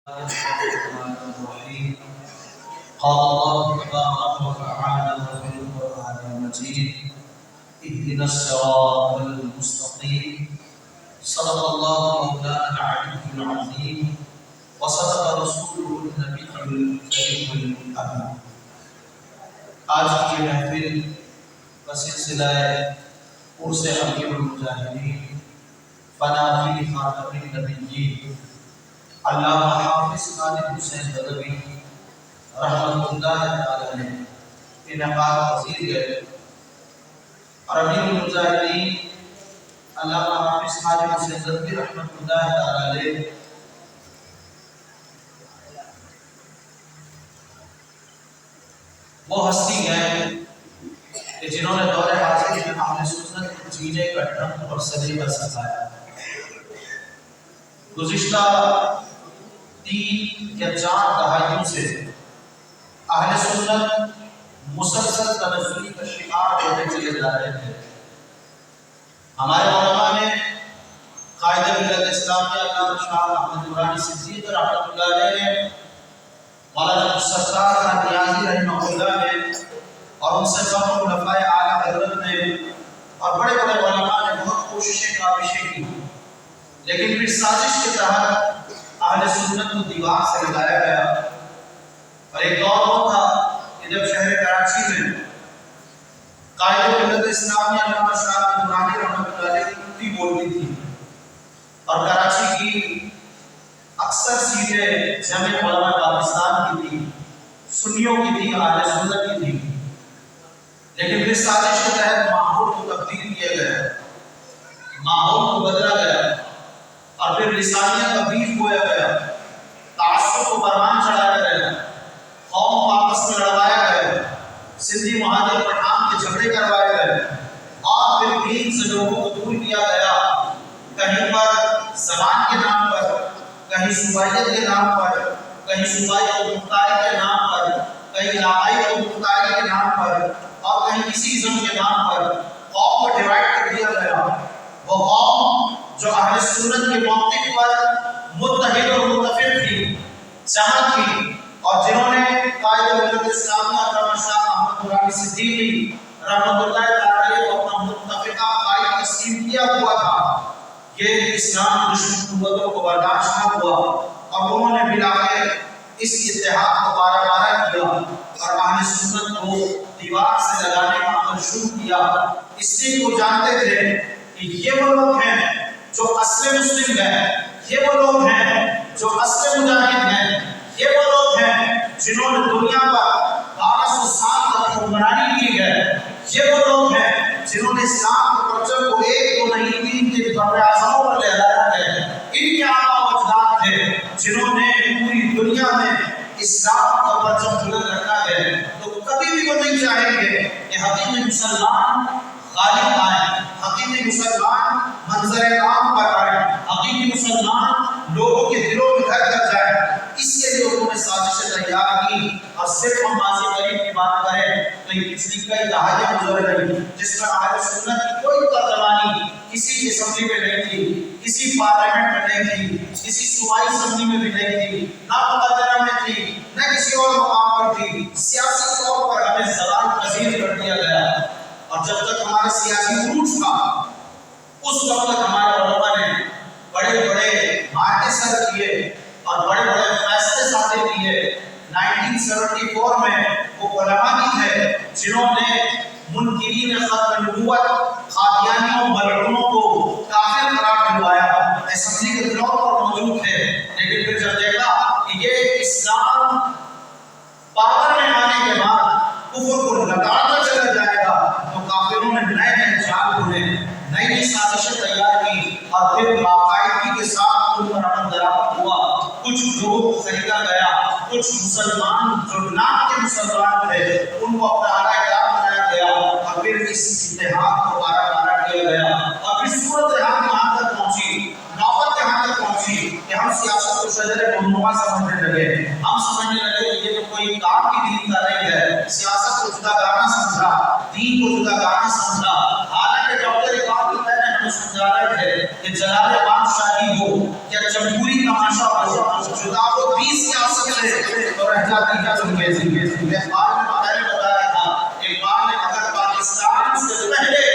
الرحمن الرحيم. قال الله تبارك وتعالى في القرآن المجيد: اهدنا الصراط المستقيم. صدق الله مولانا العلي العظيم وصدق رسوله النبي الكريم الأمين. آج کی محفل کا سلسلہ عرس امیر المجاہدین فنافی خاتم النبیین علامہ حافظ خالد حسین بدوی رحمۃ اللہ تعالی علیہ انعقاد پذیر ہے، اور امیر المجاہدین علامہ حافظ خالد حسین بدوی رحمۃ اللہ تعالی علیہ وہ ہستی ہیں کہ جنہوں نے دور حاضر میں اہل سنت کو جینے کا ڈھنگ اور سلیقہ سکھایا۔ گزشتہ 3 یا 4 دہائیوں سے اہل سنت مسلسل تنزلی کا شکار ہوتے چلے جا رہے تھے۔ ہمارے علماء نے قائد ملت اسلامیہ علامہ شاہ احمد نورانی صدیق رحمۃ اللہ علیہ، مولانا سرکار کا نیازی رحمہ اللہ نے، اور ان سے قبل خلفائے اعلیٰ حضرت نے اور بڑے بڑے علماء نے بہت کوششیں کاوشیں کی، لیکن پھر سازش کے تحت اہل سنت کو دیوار سے لگایا گیا۔ اور ایک دور وہ تھا کہ جب شہر کراچی میں قائد ملت اسلامیہ علامہ شاہ احمد نورانی رحمۃ اللہ علیہ کی کتی بولتی تھی، اور کراچی کی اکثر سیٹیں جامع علماء پاکستان کی تھی، سنیوں کی تھی، اہل سنت کی تھی، لیکن پھر سازش کے تحت ماحول کو تبدیل کیا گیا، ماحول کو بدلا گیا، اور پھر لسانیت کا بیج بویا گیا، تعصب کو پروان چڑھایا گیا، قوم کو آپس میں لڑوایا گیا، سندھی مہاجر پٹھان کے جھگڑے کروائے گئے، اور پھر دین سے لوگوں کو دور کیا گیا، کہیں پر زبان کے نام پر، کہیں صوبائیت کے نام پر، کہیں صوبائی اور مختاری کے نام پر، کہیں علاقائی اور مختاری کے نام پر، اور کہیں کسی ازم کے نام پر قوم کو ڈیوائیڈ کر دیا گیا۔ وہ قوم جو اہل سنت کے موقف پر متحد اور متفق تھی، جمع تھی، اور جنہوں نے قائد ملت اسلامیہ علامہ شاہ احمد نورانی صدیقی رحمۃ اللہ تعالی علیہ کو اپنا متفقہ قائد تسلیم کیا ہوا تھا، یہ اسلام دشمن قوتوں کو برداشت نہ ہوا، اور انہوں نے بالآخر اس اتحاد کو پارا کیا اور اہل سنت کو دیوار سے لگانے کا عمل شروع کیا۔ اس لیے وہ جانتے تھے کہ یہ وہ لوگ ہیں جو اصل مسلم ہیں، یہ وہ لوگ ہیں جو اصل مجاہد ہیں، یہ وہ لوگ ہیں جنہوں نے دنیا پر 1200 سال تک حکمرانی کی ہے، یہ وہ لوگ ہیں جنہوں نے اسلام کے پرچم کو 1 2 نہیں 3 کے بر اعظموں پر لہرایا ہے۔ ان کے آباء و اجداد تھے جنہوں نے پوری دنیا میں اسلام کا پرچم بلند رکھا ہے، تو کبھی بھی وہ نہیں چاہیں گے کہ حقیقی مسلمان غالب آئیں، حقیقی مسلمان منظر عام پر آئیں، حقیقی مسلمان لوگوں کے دلوں میں گھر کر جائیں۔ اس کے لیے انہوں نے سازشیں تیار کی، اور صرف ہم ماضی قریب کی بات کریں تو یہ پچھلی کئی دہائیاں گزر گئی جس میں اہل سنت کی کوئی ترجمانی کسی اسمبلی میں نہیں تھی، کسی پارلیمنٹ میں نہیں تھی، کسی صوبائی اسمبلی میں بھی نہیں تھی، نہ مقدرہ میں تھی، نہ کسی اور مقام پر تھی۔ سیاسی طور پر ہمیں زوال پذیر کر دیا گیا، اور جب تک ہمارا سیاسی عروج تھا اس وقت تک ہمارے علماء نے بڑے بڑے معاہدے سر کیے اور بڑے بڑے فیصلے صادر کیے۔ 1974 میں وہ علماء بھی تھے جنہوں نے منکرین ختم نبوت، قادیانیوں، ملعونوں کو کافر قرار دلوایا، اسمبلی کے فلور پر موجود تھے، لیکن پھر جب دیکھا کہ یہ اسلام پاور میں آنے کے بعد کفر کو لگاتا چلا جائے گا، تو کافروں نے نئے نئے جال کھولے، نئی نئی سازشیں تیار کی، اور پھر باقاعدگی کے ساتھ ان پر عمل درآمد ہوا۔ کچھ لوگوں کو خریدا گیا، کچھ مسلمان جو نام کے مسلمان تھے ان کو اپنا اعلیٰ ادارہ بنایا گیا، اور پھر اس اتحاد کو پارا کیا گیا، اور پھر صورت حال یہاں تک پہنچی، نوبت یہاں تک پہنچی کہ ہم سیاست کو شجر ممنوعہ سمجھنے لگے، ہم سمجھنے لگے کہ یہ تو کوئی کام کی دین کا نہیں ہے، سیاست کو جدا گانا سمجھا، دین کو جدا گانا سمجھا۔ حالانکہ ڈاکٹر اقبال کی پہلے ہمیں سمجھا رہے تھے کہ جلال بادشاہی ہو یا جمہوری تماشا ہو، جدا و دین رہ جاتی ہے ان کے ذمے. ایک بار میں پہلے بتایا تھا، ایک بار میں اگر پاکستان سے پہلے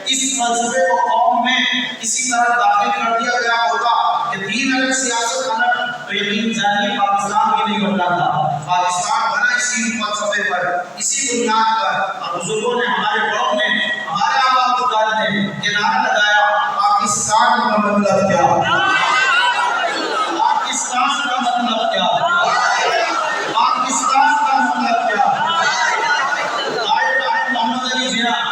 اس فلسفے کو قوم میں اسی طرح داخل کر دیا گیا ہوتا کہ دین الگ سیاست الگ، تو یقین جانیے پاکستان بھی نہیں بنتا تھا. پاکستان بنا اسی فلسفے پر، اسی بنیاد پر، اور بزرگوں نے، ہمارے بڑوں نے، ہمارے آباء و اجداد نے یہ نعرہ لگایا، پاکستان کا مطلب کیا؟ پاکستان کا مطلب کیا؟ پاکستان کا مطلب کیا؟ قائد محمد علی جناح،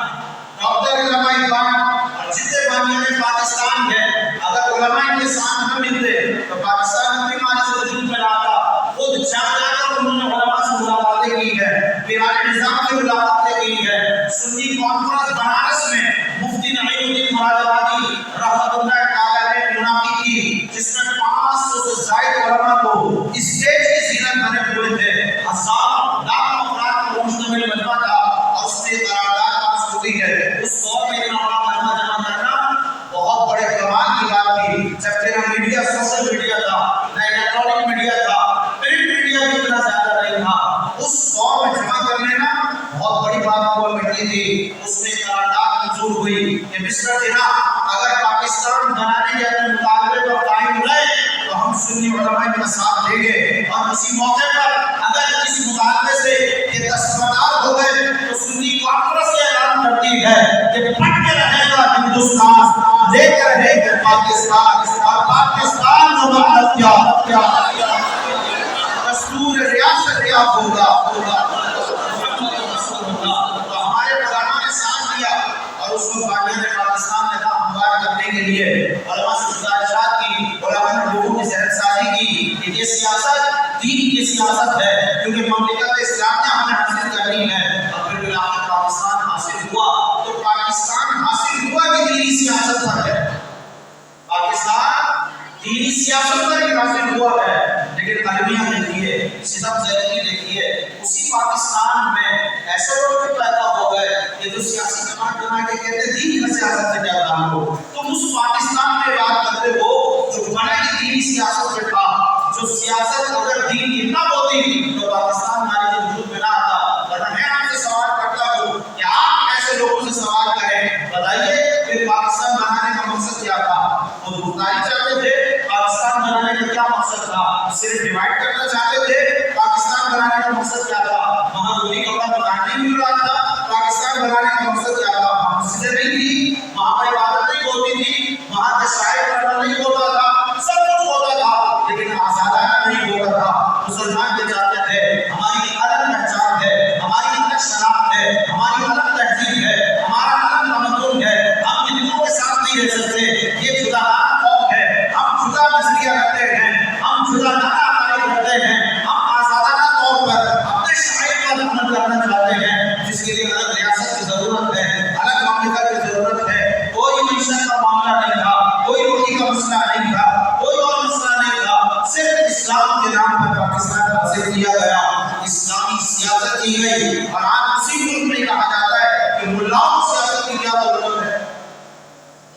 ڈاکٹر علامہ اقبال اور جتنے بانیان پاکستان ہیں، اگر علماء کے ساتھ نہ ملتے تو پاکستان اپنی معنی سے وجود میں لاتا. خود جا کر انہوں نے علماء سے ملاقاتیں کی ہیں، پیران نظام سے ملاقاتیں کی ہیں. سنی کانفرنس بنارس میں مفتی نعیم الدین مراد آبادی رحمۃ اللہ تعالی نے منعقد کی، جس میں 500 سے زائد علماء کو اسٹیج کی زینت بنے ہوئے تھے. ہزار لاکھ افراد پر مشتمل مجمع تھا اور اس میں قرارداد پاس ہوئی ہے. اس دور میں اتنا بڑا مجمع جمع کرنا بہت بڑے کمال کی بات تھی، جبکہ نہ میڈیا سوشل میڈیا تھا، نہ الیکٹرانک میڈیا تھا، پرنٹ میڈیا بھی اتنا زیادہ نہیں تھا. اس دور میں جمع کر لینا بہت بڑی بات ہوا کرتی تھی. اس میں قرارداد منظور ہوئی کہ مسٹر جناح اگر پاکستان بنانے کے اپنے مطالبے پر قائم رہے تو ہم سنی علماء کا ساتھ دیں گے، اور اسی موقع پر اگر اس مطالبے سے یہ دستبردار ہو گئے تو سنی کانفرنس یہ اعلان کرتی ہے کہ پٹ کے رہے گا ہندوستان، لے کر رہے گا پاکستان. اور پاکستان کا مطلب کیا؟ دستور ریاست کیا ہوگا؟ تو ہمارے علماء نے ساتھ دیا اور اس کو بانیان پاکستان نے کہا ہموار کرنے کے لیے علماء سے گزارشات کی، علماء نے لوگوں کی ذہن سازی کی کہ یہ سیاست دین کی سیاست ہے، کیونکہ مملکت اسلامیہ ہمیں حاصل کرنی ہے. اور پھر بالآخر پاکستان حاصل ہوا. تو پاکستان حاصل ہوا بھی دینی سیاست پر ہے. پاکستان دینی سیاست پر ہی حاصل ہوا ہے. لیکن المیہ دیکھیے، ستم زدگی دیکھیے، اسی پاکستان میں ایسے لوگ بھی پیدا ہو گئے کہ جو سیاسی جماعت بنا کے کہتے دین کا سیاست سے کیا تعلق ہو. تم اس پاکستان میں بات کرتے ہو جو بنا ہی دینی سیاست میں تھا. جو سیاست اگر دین کی نہ ہوتی تو پاکستان ہمارے وجود میں نہ آتا. ورنہ میں آپ سے سوال کرتا ہوں کہ آپ ایسے لوگوں سے سوال کریں، بتائیے پھر پاکستان بنانے کا مقصد کیا تھا؟ وہ بھٹائی چاہتے تھے؟ پاکستان بنانے کا کیا مقصد تھا؟ صرف ڈیوائڈ کرنا چاہتے تھے؟ پاکستان بنانے کا مقصد کیا تھا؟ وہاں روٹی کپڑا پکانا نہیں مل رہا تھا؟ پاکستان بنانے کا مقصد کیا تھا؟ وہاں مسجدیں نہیں تھی، وہاں پر عبادت نہیں ہوتی تھی، وہاں تشہیر کرنا نہیں ہوتا تھا، سب کچھ ہوتا تھا لیکن آزادانہ نہیں ہوتا تھا. مسلمان یہ چاہتے تھے ہماری الگ پہچان ہے، ہماری الگ شناخت ہے، ہماری الگ تہذیب ہے، ہمارا الگ تمدن ہے، ہم ہندوؤں کے ساتھ نہیں رہ سکتے، یہ جدا قوم ہے، ہم جدا نظریہ رکھتے ہیں، ہم جدا عقائد رکھتے ہیں، ہم آزادانہ طور پر اپنے شعائر پر عمل کرنا چاہتے ہیں، جس کے لیے الگ ریاست کی ضرورت ہے، الگ مملکت کی ضرورت ہے. کوئی معیشت کا معاملہ نہیں تھا، کوئی روٹی کا مسئلہ نہیں تھا، کوئی اور مسئلہ نہیں تھا. صرف اسلام کے نام پر پاکستان حاصل کیا گیا، اسلامی سیاست کی گئی. اور آج اسی ملک میں کہا جاتا ہے کہ ملاؤں کو سیاست کی کیا ضرورت ہے؟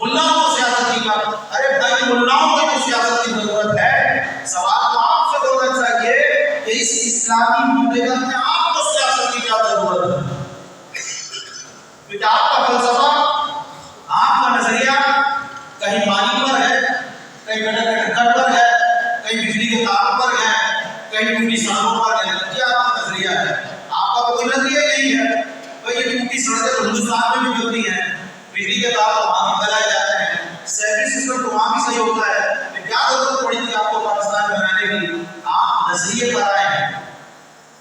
ملاؤں کو سیاست کی کیا؟ ارے بھائی ملاؤں کو جو سیاست کی ضرورت ہے، سوال تو آپ سے ہونا چاہیے کہ اس اسلامی مملکت میں آپ کو سیاست کی کیا ضرورت ہے؟ کیونکہ آپ کا فلسفہ، آپ کا نظریہ کہیں پانی پر ہے، کہیں گٹر پر ہے، کہیں بجلی کے تار پر ہے، کہیں ٹوٹی سڑکوں پر ہے. کیا آپ کا نظریہ ہے؟ آپ کا کوئی نظریہ نہیں ہے. بھائی یہ ٹوٹی سڑکیں تو ہندوستان میں بھی بنتی ہیں، بجلی کے تار تو وہاں بھی پھیلائے جاتے ہیں، سیفٹی سسٹم تو وہاں بھی صحیح ہوتا ہے. پھر کیا ضرورت پڑی تھی آپ کو پاکستان بنانے کی؟ آپ نظریے پر آئے ہیں،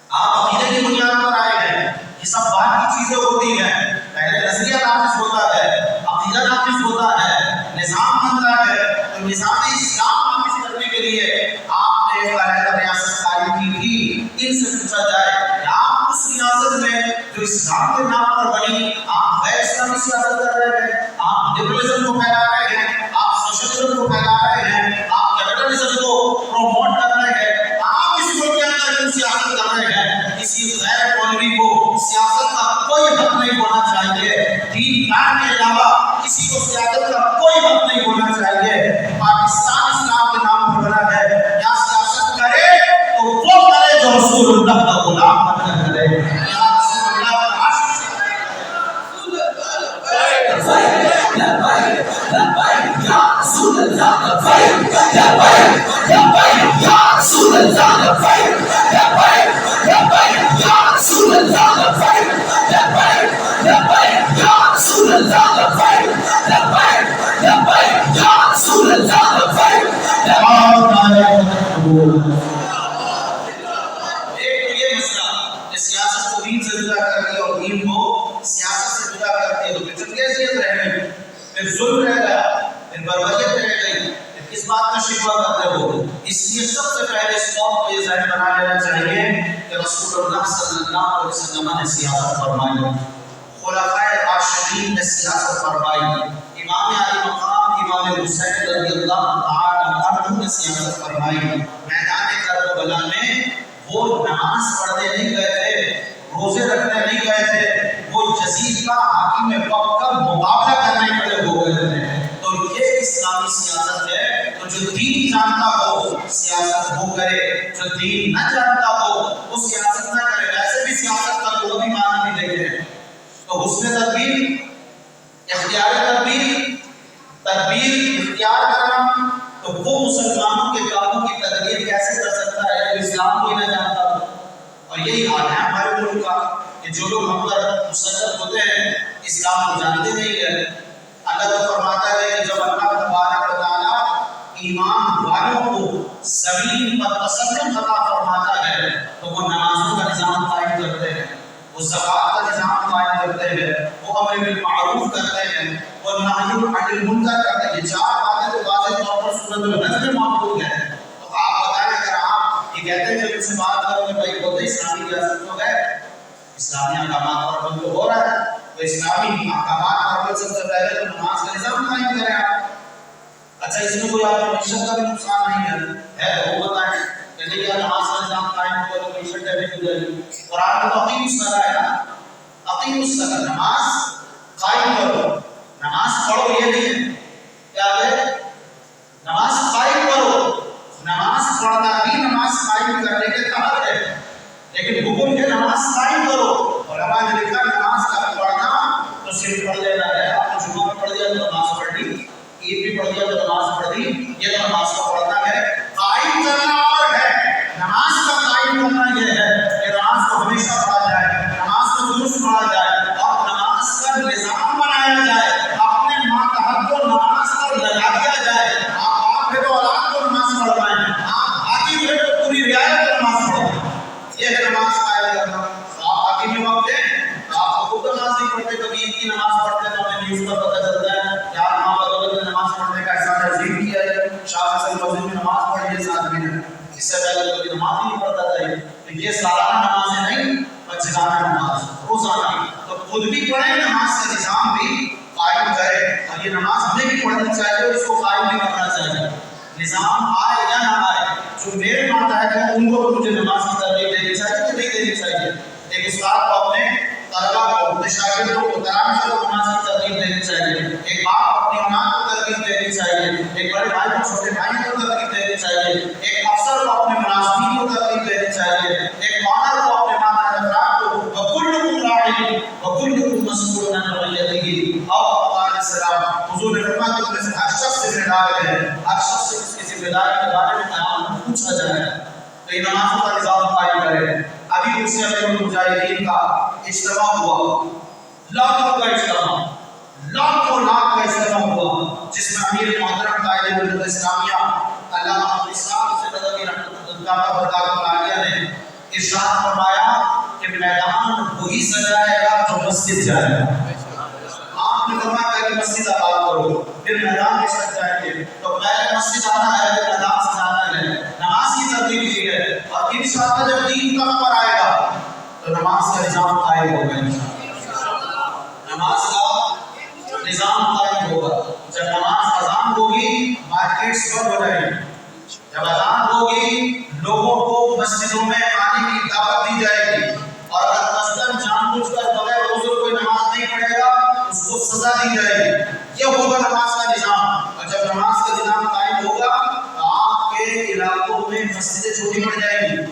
آپ عقیدے کی بنیاد پر آئے ہیں. یہ سب بعد کی چیزیں ہوتی ہیں. پہلے نظریہ نافذ ہوتا ہے، عقیدہ نافذ ہوتا ہے، نظام بنتا ہے. تو نظام اسلام نافذ کرنے کے لیے آپ نے علیحدہ ریاست قائم کی تھی. ان سے پوچھا جائے کہ آپ اس ریاست میں جو اسلام کے نام پر بنی، آپ غیر اسلامی سیاست کر رہے ہیں، آپ لبرلزم کو پھیلا رہے ہیں، آپ سوشلزم کو پھیلا رہے ہیں، آپ کیپٹلزم کو پروموٹ کر رہے ہیں، آپ اس ملک کے اندر سیاست کر رہے ہیں. کسی غیر مولوی کو سیاست کا کوئی حق نہیں ہونا چاہیے. دین دار کے علاوہ کسی کو سیاست کا کوئی حق نہیں ہونا چاہیے. پاکستان اسلام کے نام پر بنا ہے. یا سیاست کرے تو وہ کرے جو رسول رسول اللہ کا غلام بن کر کرے، یا رسول اللہ کا عاشق سے سیاست کو دین سے جدا کر دیا اور دین کو سیاست سے جدا کر دیا، تو پھر جمہوریت رہ گئی، پھر ظلم رہ گیا، پھر بربریت رہ گئی، پھر کس بات کا شکوہ کرتے ہو؟ اس لیے سب سے پہلے اس قوم کو یہ ذہن بنا لینا چاہیے کہ رسول اللہ صلی اللہ علیہ وسلم نے سیاست فرمائی، خلفائے راشدین نے سیاست فرمائی، امام علی مقام امام حسین رضی اللہ تعالی عنہ نے سیاست فرمائی۔ میدان کربلا میں وہ نماز پڑھنے نہیں گئے تھے، روزے رکھنے نہیں گئے تھے، وہ یزید کا حاکم وقت کا مقابلہ کرنے کھڑے ہو گئے تھے۔ تو یہ اسلامی سیاست ہے۔ تو جو دین جانتا ہو سیاست وہ کرے، جو دین نہ جانتا ہو وہ سیاست نہ کرے۔ ویسے بھی سیاست کا کوئی بھی معنی نہیں دیکھے، تو حسن تدبیر، اختیار تدبیر اختیار کرنا، تو وہ مسلمانوں کے کاموں کی تدبیر کیسے کر سکتا ہے جو اسلام کو ہی نہ جانتا ہو؟ اور یہی حال ہے ہمارے ملک کا کہ جو لوگ ہم پر مسلط ہوتے ہیں اسلام کو جانتے نہیں ہیں۔ اللہ تو فرماتا ہے کہ جب اللہ تبارک و تعالیٰ ایمان والوں کو زمین پر تسلط عطا فرماتا ہے تو وہ نمازوں کا نظام قائم کرتے ہیں، وہ زکوٰۃ کا نظام قائم کرتے ہیں، وہ امر بالمعروف کرتے ہیں، وہ نہی عن المنکر کرتے ہیں۔ یہ چار باتیں تو واضح طور پر سورۃ النجم میں موجود ہیں۔ تو آپ بتائیں اگر آپ یہ کہتے ہیں کہ ان سے بات کرو کہ بھائی بہت اسلامی ریاست ہو گئے، اسلامی احکامات پر عمل تو ہو رہا ہے، تو اسلامی احکامات پر عمل سب سے پہلے تو نماز کا نظام قائم کریں آپ۔ اچھا اس میں کوئی آپ کو معیشت کا بھی نقصان نہیں ہے تو وہ بتائیں کہ نہیں یار نماز کا نظام قائم ہوا تو معیشت ڈیمیج ہو جائے گی۔ قرآن میں تو اقیم الصلاۃ ہے نا، اقیم الصلاۃ، نماز قائم کرو، نماز پڑھو، یہ نہیں ہے کیا ہے نماز قائم کرو۔ نماز پڑھنا بھی نماز قائم کرنے کے تحت ہے، لیکن حکم ہے نماز قائم کرو۔ علماء نے لکھا نماز کا پڑھنا تو صرف پڑھ لینا ہے، آپ نے جمعہ پڑھ دیا تو نماز پڑھ لی، عید بھی پڑھ دیا تو نماز پڑھ دی، یہ تو نماز کا پڑھنا ہے۔ قائم کرنا اور ہے، نماز کا قائم کرنا یہ ہے کہ نماز کو ہمیشہ پڑھا جائے، نماز کو درست پڑھا جائے اور نماز کا نظام بنایا جائے، اپنے ماتحت کو نماز پر لگا دیا جائے۔ آپ ہے تو اولاد کو نماز پڑھوائیں، آپ حاکم ہے تو پوری رعایت کو نماز پڑھوائیں، یہ ہے نماز قائم کرنا۔ آپ حاکم میں وقت ہیں آپ خود نماز نہیں پڑھتے، کبھی عید کی نماز پڑھتے ہیں تو ہمیں نیوز پر پتہ چلتا ہے کہ آپ ماں بدولت نے نماز پڑھنے کا احسان عظیم کیا ہے، شاہ حسن مسجد میں نماز پڑھی ہے 7 مہینے، اس سے پہلے کبھی نماز نہیں پڑھتا تھا۔ یہ سالانہ نمازیں نہیں، بچگانہ نماز، روزانہ، تو خود بھی پڑھیں، نماز کا نظام بھی قائم کرے، اور یہ نماز ہمیں بھی پڑھنی چاہیے اور اس کو قائم بھی کرنا چاہیے۔ نظام آئے یا نہ آئے، جو میرے ماتحت ہیں ان کو مجھے نماز کی ترغیب دینی چاہیے کہ نہیں دینی چاہیے۔ ایک استاد کو اپنے طلبہ کو، اپنے شاگردوں کو، تلامذہ کو نماز کی ترغیب دینی چاہیے، ایک باپ اپنی اولاد کو ترغیب دینی چاہیے، ایک بڑے بھائی کو چھوٹے بھائی کو ترغیب دینی چاہیے، ایک افسر کو اپنے ملازمین کو ترغیب دینی چاہیے، ایک مادر کو اپنے ماتحت افراد کو۔ وَكُلُّكُمْ رَاعٍ وَكُلُّكُمْ مَسْئُولٌ عَنْ رَعِيَّتِهِ، اور علیہ السلام حضور نے فرمایا کہ تم سے ہر شخص ذمہ دار ہے، ہر شخص سے اس کی ذمہ داری کے بارے میں قیامت پوچھا جائے گا۔ تو یہ نمازوں کا نظام قائم کرے۔ ابھی اس سے المجاہدین کا اجتماع ہوا، لاکھوں کا اجتماع، لاکھوں لاکھ کا اجتماع ہوا، جس میں امیر محترم قائد ملت اسلامیہ علامہ اسحاق سے ندوی رحمۃ اللہ برکاتہ عالیہ نے ارشاد فرمایا کہ میدان وہی سجائے گا جو مسجد جائے گا۔ آپ نے فرمایا کہ مسجد آباد کرو، پھر میدان میں سج جائیں گے، تو پہلے مسجد آنا ہے، پھر میدان سجانا ہے، نماز کی ترتیب دی ہے، اور انشاءاللہ جب دین تخت پر آئے گا تو نماز کا نظام قائم ہوگا۔ نماز کا نظام قائم ہوگا۔ جب نماز اذان ہوگی مارکیٹس بند ہو جائیں گی، جب اذان ہوگی لوگوں کو مسجدوں میں آنے کی دعوت دی جائے گی، اور اگر قصداً جان بوجھ کر بغیر عذر کوئی نماز نہیں پڑھے گا اس کو سزا دی جائے گی۔ یہ ہوگا نماز کا نظام۔ اور جب نماز کا نظام قائم ہوگا تو آپ کے علاقوں میں مسجدیں چھوٹی پڑ جائیں گی،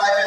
5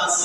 80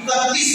31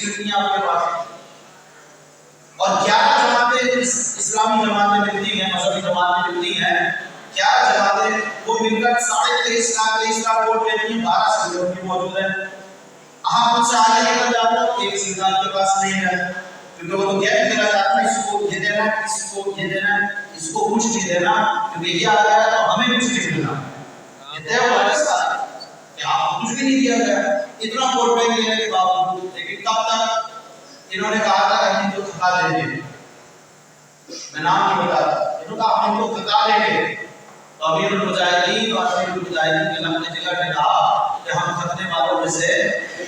فیسلٹیاں آپ کے پاس، اور 11 جماعتیں اسلامی جماعتیں ملتی ہیں، مذہبی جماعتیں ملتی ہیں، 11 جماعتیں وہ مل کر 23.5 لاکھ ووٹ لیتی ہیں، 12 سیٹوں کی موجود ہیں۔ آپ ان سے آگے نکل جاؤ، ایک سیٹ آپ کے پاس نہیں ہے، کیونکہ وہ تو گیپ کھیلا جاتا ہے، اس کو یہ دینا ہے، اس کو یہ دینا ہے، اس کو کچھ نہیں دینا، کیونکہ یہ آ گیا ہے تو ہمیں کچھ نہیں ملنا۔ یہ طے ہوا ہے سارا کہ آپ کو کچھ بھی نہیں دیا گیا، اتنا ووٹ بینک لینے کے باوجود۔ لیکن کب تک؟ انہوں نے کہا تھا کہ ہم تو تھکا دیں گے، میں نام نہیں بتاتا، انہوں نے کہا ہم تو تھکا دیں گے، تو امیر المجاہدین اور امیر المجاہدین کے نام نے جگہ نے کہا کہ ہم تھکنے والوں میں سے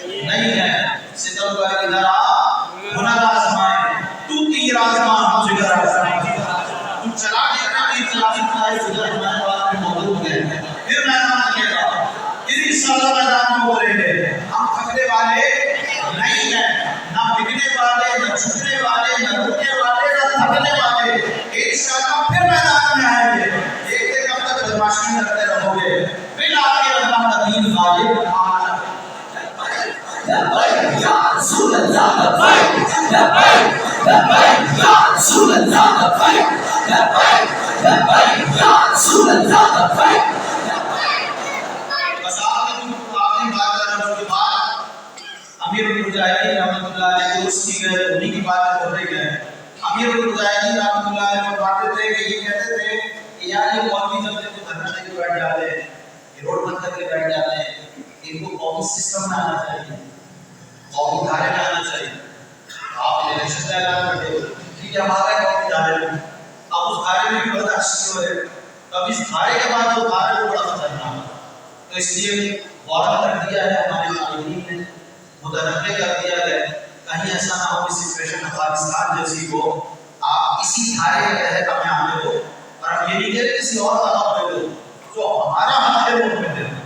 نہیں ہیں، ستم کر ادھر آ، ہنر آزمائیں، تو تیر آزما ہم جگر آزمائیں، تو چلا کے نبی اطلاعی تلائی ادھر ہمارے پاس میں موجود ہے، پھر میدان لگے گا، پھر انشاءاللہ میدان میں بولیں گے، ہم تھکنے والے نہیں ہیں، نہ بکنے والے، نہ چھکنے والے، نہ رکنے والے، نہ تھکنے والے، انشاءاللہ پھر میدان میں آئیں گے۔ دیکھتے کب تک بدماشی کرتے رہو گے، پھر آگے اللہ کا دین غالب آنا۔ لبیک یا رسول اللہ، لبیک لبیک لبیک یا رسول اللہ، لبیک لبیک لبیک یا رسول اللہ، لبیک۔ بس آخری بات کرنے کے بعد امیر المجاہدین رحمۃ اللہ علیہ دوست کی گئے، انہی کی باتیں ہو رہی ہیں۔ امیر المجاہدین رحمۃ اللہ علیہ فرماتے تھے کہ یہ کہتے تھے کہ یار یہ مولوی جب تک دھرنا دے کے بیٹھ جاتے ہیں، یہ روڈ بند کر کے بیٹھ جاتے ہیں، ان کو قومی سسٹم میں آنا چاہیے، قومی دھارے میں آنا چاہیے۔ آپ الیکشن کا اعلان کرتے ہو، ٹھیک ہے ہم آ گئے قومی دھارے میں، اب اس دھارے میں بھی برداشت ہو رہے، اب اس دھارے کے بعد جو دھارے کو بڑا خطرناک ہے، تو اس لیے وعدہ کر دیا ہے ہمارے قائدین نے، متنبع کر دیا ہے کہیں ایسا نہ ہو کہ سچویشن افغانستان جیسی ہو، آپ اسی دھارے کے تحت ہمیں آنے دو، اور ہم یہ نہیں کہتے کسی اور کا حق دے دو، جو ہمارا حق ہے وہ ہمیں دے دو۔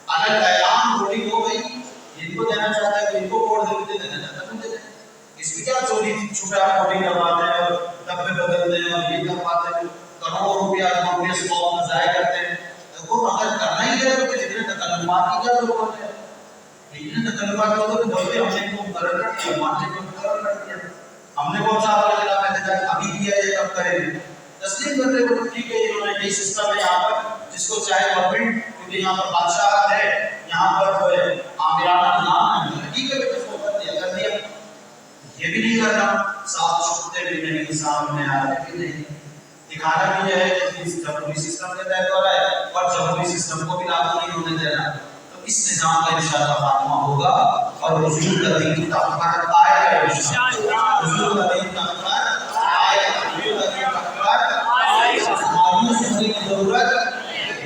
اگر اعلان ووٹنگ ہو گئی، ان کو دینا چاہتا ہے تو ان کو ووٹ دے دینا چاہتا ہے تو دے دیں، اس میں کیا چوری چھپے آپ ووٹنگ کرواتے ہیں اور ڈبے بدلتے ہیں اور یہ کرواتے ہیں، کروڑوں روپیہ کانگریس قوم میں ضائع کرتے ہیں۔ وہ اگر کرنا ہی ہے تو اتنے تکلفات کی کیا ضرورت ہے؟ اتنے تکلفات ہوتے تو بولتے ہم نے ان کو مقرر کر دیا، ماننے کو مقرر کر دیا، ہم نے کون سا آپ کے خلاف احتجاج ابھی کیا ہے کب کریں گے؟ تسلیم کرتے ہوئے ٹھیک ہے انہوں نے یہ سسٹم ہے یہاں پر، جس کو چاہے گورنمنٹ، کیونکہ یہاں پر بادشاہ ہے، یہاں پر آمرانہ نظام ہے، ٹھیک ہے اس کو کر دیا، یہ بھی نہیں کرنا، صاف چھوٹتے بھی نہیں، سامنے آ رہے بھی نہیں، دکھانا بھی ہے کہ جمہوری سسٹم کے تحت ہو رہا ہے اور جمہوری سسٹم کو بھی لاگو نہیں ہونے دینا، تو اس نظام کا انشاءاللہ خاتمہ ہوگا اور حضور کا دین تکبر آئے گا انشاءاللہ، حضور کا دین تکبر آئے گا، حضور کا دین تکبر آئے گا، مایوس ہونے کی ضرورت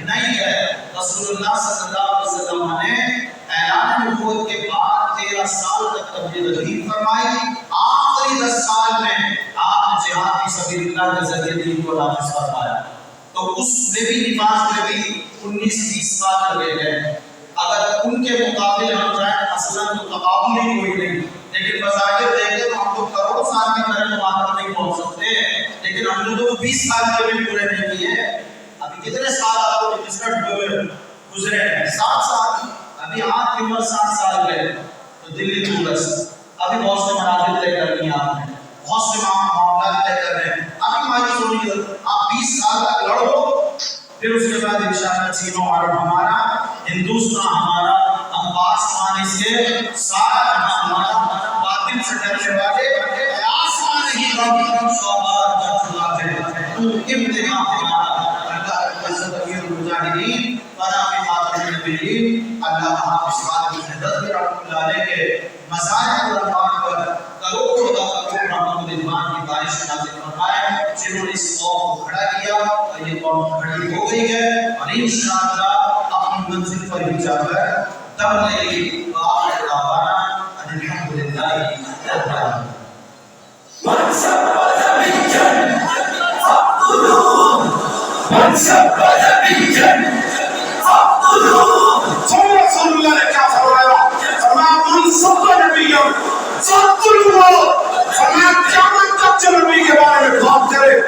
نہیں ہے۔ رسول اللہ صلی اللہ علیہ وسلم نے اعلان نبوت کے بعد 13 سال تک تبلیغ دین فرمائی، آخری 10 سال میں آپ نے جہاد فی سبیل اللہ کے ذریعے دین کو نافذ فرمایا، تو اس میں بھی نفاذ میں بھی 19-20 سال لگے گئے۔ اگر ان کے مقابلے ہم جائیں اصلاً تو تقابل ہی کوئی نہیں، لیکن بظاہر دیکھیں تو ہم تو کروڑ سال کی طرح وہاں تک نہیں پہنچ سکتے، لیکن ہم نے تو 20 سال کے بھی پورے نہیں کیے۔ ابھی کتنے سال آپ کو گزرے ہیں؟ 7 سال، ابھی آپ کی عمر 7 سال گئے تو دلی ٹورس، ابھی بہت سے مناظر طے کر لیے آپ نے، بہت سے معاملات طے کر رہے ہیں، ابھی مایوس ہونے کی ضرورت، آپ 20 سال تک لڑو، پھر اس کے بعد انشاءاللہ چین و عرب ہمارا، ہندوستان ہمارا، ہم آسمان سے سارا جہاں ہمارا، باطل سے ڈرنے والے آسمان ہی رب سوابار کا چلا ہے، تو امتحان ہمارا۔ اللہ عزت امیر المجاہدین ونافع خاتم النبیین اللہ حافظ خالد بن حضرت رحمۃ اللہ علیہ کے مزار قرآن پر کروڑوں کروڑ رحمت رضوان کی بارش نازل فرمائے، جنہوں نے اس قوم کو کھڑا کیا اور یہ قوم کھڑی ہو گئی ہے اور انشاءاللہ اپنی منزل پر ہی جا کر دم لے گی۔ وآخر دعوانا ان الحمدللہ رب العالمین۔ من سب نبيا فاقتلوه، من سب نبيا فاقتلوه۔ رسول اللہ نے کیا فرمایا؟ من سب نبيا فاقتلوه، فرمایا قیامت تک جو نبی کے بارے میں بات کرے